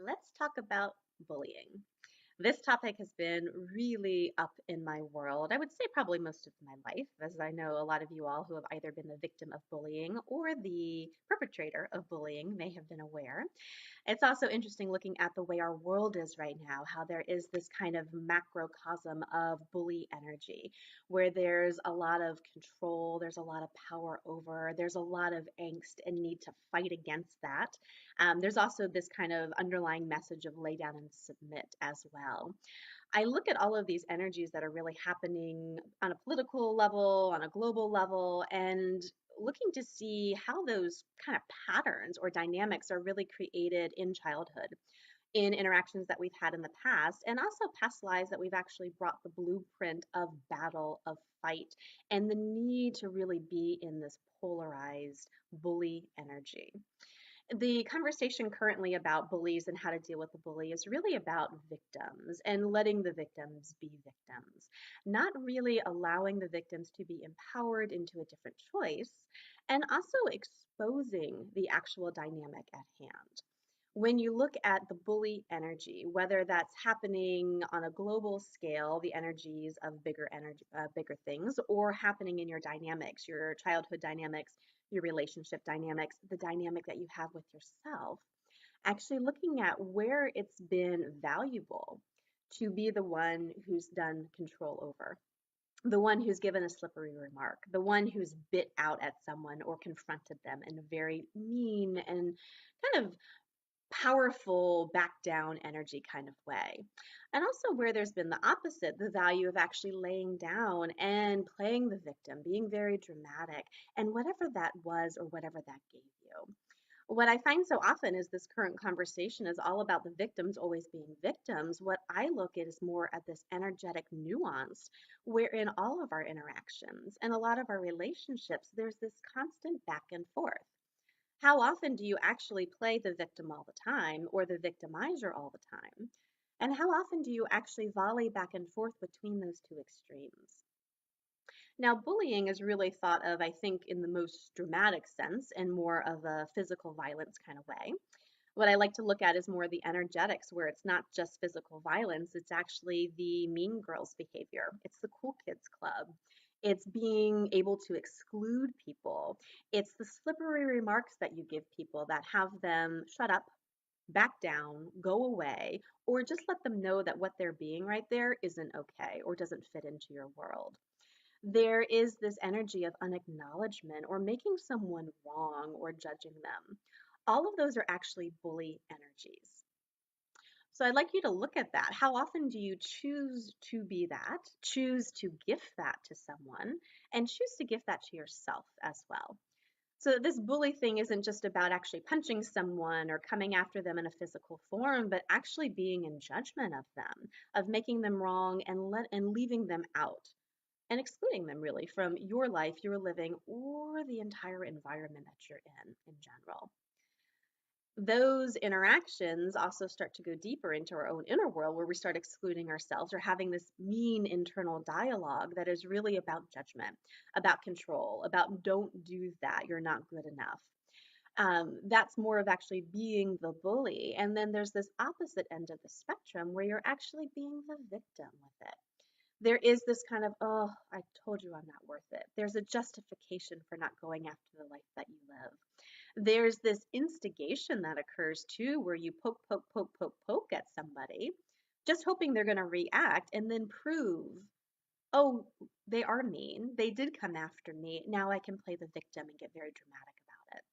Let's talk about bullying. This topic has been really up in my world. I would say probably most of my life, as I know a lot of you all who have either been the victim of bullying or the perpetrator of bullying may have been aware. It's also interesting looking at the way our world is right now, how there is this kind of macrocosm of bully energy, where there's a lot of control, there's a lot of power over, there's a lot of angst and need to fight against that. There's also this kind of underlying message of lay down and submit as well. I look at all of these energies that are really happening on a political level, on a global level, and looking to see how those kind of patterns or dynamics are really created in childhood, in interactions that we've had in the past, and also past lives that we've actually brought the blueprint of battle, of fight, and the need to really be in this polarized bully energy. The conversation currently about bullies and how to deal with the bully is really about victims and letting the victims be victims, not really allowing the victims to be empowered into a different choice, and also exposing the actual dynamic at hand. When you look at the bully energy, whether that's happening on a global scale, the energies of bigger things, or happening in your dynamics, your childhood dynamics, your relationship dynamics, the dynamic that you have with yourself, actually looking at where it's been valuable to be the one who's done control over, the one who's given a slippery remark, the one who's bit out at someone or confronted them in a very mean and kind of powerful back down energy kind of way. And also where there's been the opposite, the value of actually laying down and playing the victim, being very dramatic, and whatever that was or whatever that gave you. What I find so often is this current conversation is all about the victims always being victims. What I look at is more at this energetic nuance where in all of our interactions and a lot of our relationships, there's this constant back and forth. How often do you actually play the victim all the time or the victimizer all the time? And how often do you actually volley back and forth between those two extremes? Now, bullying is really thought of, I think, in the most dramatic sense and more of a physical violence kind of way. What I like to look at is more the energetics, where it's not just physical violence, it's actually the mean girls behavior. It's the cool kids club. It's being able to exclude people. It's the slippery remarks that you give people that have them shut up, back down, go away, or just let them know that what they're being right there isn't okay or doesn't fit into your world. There is this energy of unacknowledgement or making someone wrong or judging them. All of those are actually bully energies. So I'd like you to look at that. How often do you choose to be that, choose to gift that to someone, and choose to gift that to yourself as well? So this bully thing isn't just about actually punching someone or coming after them in a physical form, but actually being in judgment of them, of making them wrong and leaving them out and excluding them really from your life, your living, or the entire environment that you're in general. Those interactions also start to go deeper into our own inner world where we start excluding ourselves or having this mean internal dialogue that is really about judgment, about control, about don't do that, you're not good enough. That's more of actually being the bully. And then there's this opposite end of the spectrum where you're actually being the victim with it. There is this kind of, oh, I told you I'm not worth it. There's a justification for not going after the life that you live. There's this instigation that occurs too, where you poke, poke, poke, poke, poke at somebody, just hoping they're going to react and then prove, oh, they are mean. They did come after me. Now I can play the victim and get very dramatic about it.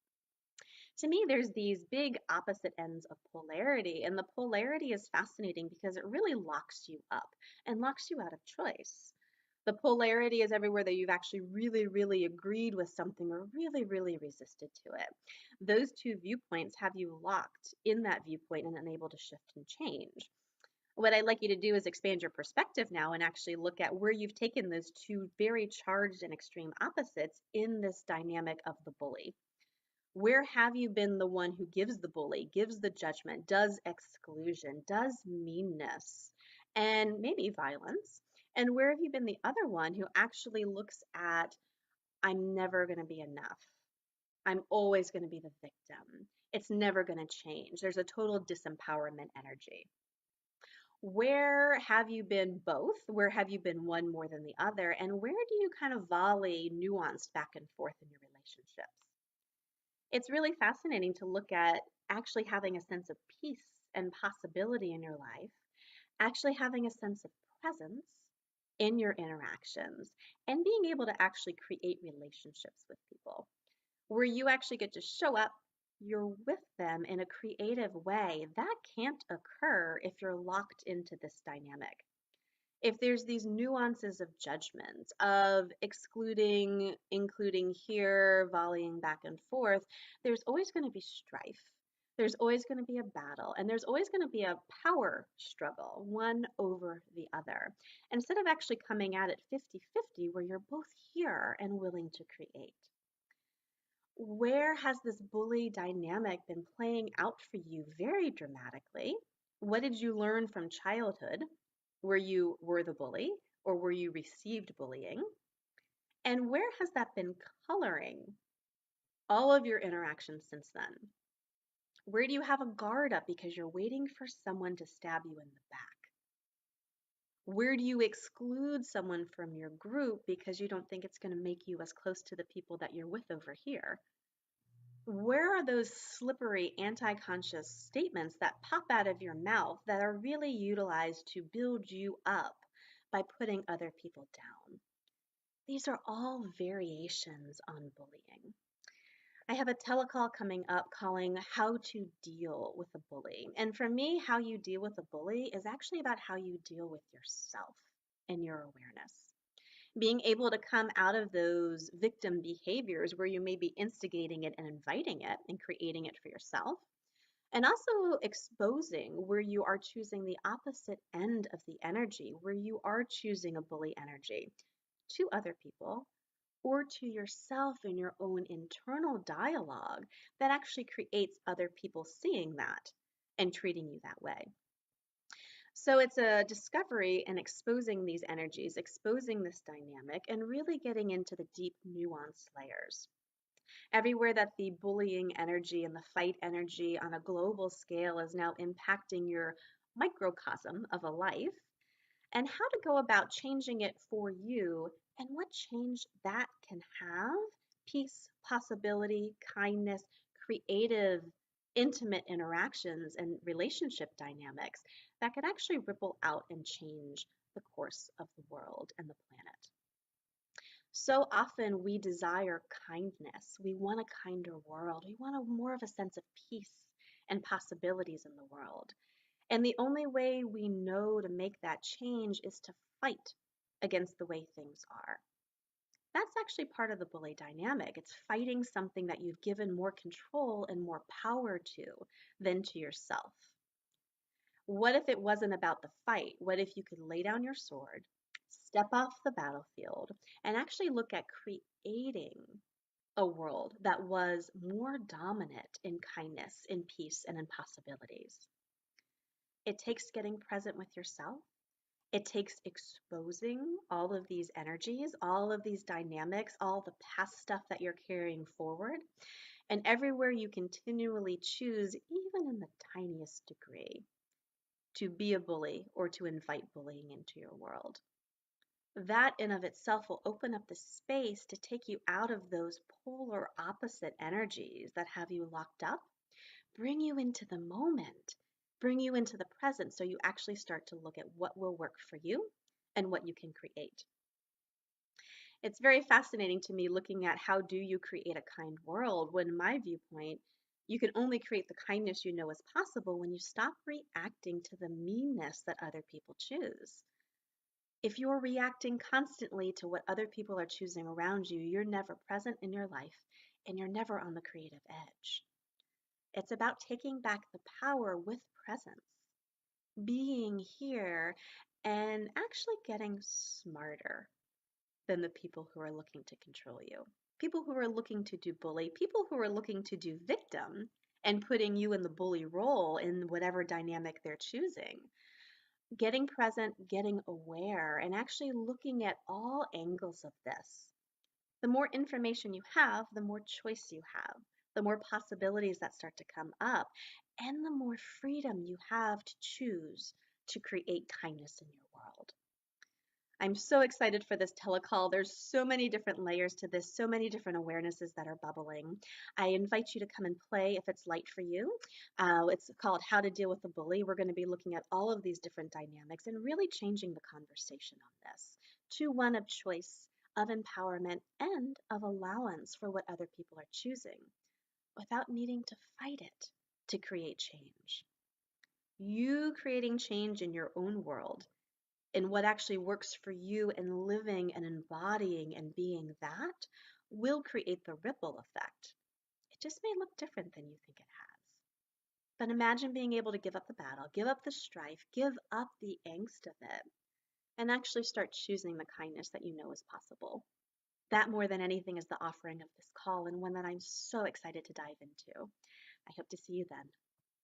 To me, there's these big opposite ends of polarity, and the polarity is fascinating because it really locks you up and locks you out of choice. The polarity is everywhere that you've actually really, really agreed with something or really, really resisted to it. Those two viewpoints have you locked in that viewpoint and unable to shift and change. What I'd like you to do is expand your perspective now and actually look at where you've taken those two very charged and extreme opposites in this dynamic of the bully. Where have you been the one who gives the bully, gives the judgment, does exclusion, does meanness, and maybe violence? And where have you been the other one who actually looks at, I'm never going to be enough? I'm always going to be the victim. It's never going to change. There's a total disempowerment energy. Where have you been both? Where have you been one more than the other? And where do you kind of volley nuanced back and forth in your relationships? It's really fascinating to look at actually having a sense of peace and possibility in your life, actually having a sense of presence in your interactions, and being able to actually create relationships with people where you actually get to show up, you're with them in a creative way. That can't occur if you're locked into this dynamic. If there's these nuances of judgment, of excluding, including here, volleying back and forth, there's always going to be strife. There's always going to be a battle, and there's always going to be a power struggle, one over the other. Instead of actually coming at it 50-50, where you're both here and willing to create. Where has this bully dynamic been playing out for you very dramatically? What did you learn from childhood where you were the bully or where you received bullying? And where has that been coloring all of your interactions since then? Where do you have a guard up because you're waiting for someone to stab you in the back? Where do you exclude someone from your group because you don't think it's going to make you as close to the people that you're with over here? Where are those slippery anti-conscious statements that pop out of your mouth that are really utilized to build you up by putting other people down? These are all variations on bullying. I have a telecall coming up calling How to Deal with a Bully. And for me, how you deal with a bully is actually about how you deal with yourself and your awareness. Being able to come out of those victim behaviors where you may be instigating it and inviting it and creating it for yourself, and also exposing where you are choosing the opposite end of the energy, where you are choosing a bully energy to other people or to yourself in your own internal dialogue that actually creates other people seeing that and treating you that way. So it's a discovery and exposing these energies, exposing this dynamic, and really getting into the deep nuanced layers. Everywhere that the bullying energy and the fight energy on a global scale is now impacting your microcosm of a life, and how to go about changing it for you and what change that can have peace, possibility, kindness, creative, intimate interactions, and relationship dynamics that could actually ripple out and change the course of the world and the planet. So often we desire kindness. We want a kinder world. We want more of a sense of peace and possibilities in the world. And the only way we know to make that change is to fight against the way things are. That's actually part of the bully dynamic. It's fighting something that you've given more control and more power to than to yourself. What if it wasn't about the fight? What if you could lay down your sword, step off the battlefield, and actually look at creating a world that was more dominant in kindness, in peace, and in possibilities? It takes getting present with yourself. It takes exposing all of these energies, all of these dynamics, all the past stuff that you're carrying forward. And everywhere you continually choose, even in the tiniest degree, to be a bully or to invite bullying into your world. That in of itself will open up the space to take you out of those polar opposite energies that have you locked up, bring you into the moment, bring you into the present so you actually start to look at what will work for you and what you can create. It's very fascinating to me looking at how do you create a kind world when my viewpoint, you can only create the kindness you know is possible when you stop reacting to the meanness that other people choose. If you're reacting constantly to what other people are choosing around you, you're never present in your life and you're never on the creative edge. It's about taking back the power with presence, being here, and actually getting smarter than the people who are looking to control you. People who are looking to do bully, people who are looking to do victim and putting you in the bully role in whatever dynamic they're choosing. Getting present, getting aware, and actually looking at all angles of this. The more information you have, the more choice you have, the more possibilities that start to come up, and the more freedom you have to choose to create kindness in your world. I'm so excited for this telecall. There's so many different layers to this, so many different awarenesses that are bubbling. I invite you to come and play if it's light for you. It's called How to Deal with a Bully. We're going to be looking at all of these different dynamics and really changing the conversation on this to one of choice, of empowerment, and of allowance for what other people are choosing without needing to fight it to create change. You creating change in your own world and what actually works for you and living and embodying and being that will create the ripple effect. It just may look different than you think it has. But imagine being able to give up the battle, give up the strife, give up the angst of it, and actually start choosing the kindness that you know is possible. That more than anything is the offering of this call, and one that I'm so excited to dive into. I hope to see you then.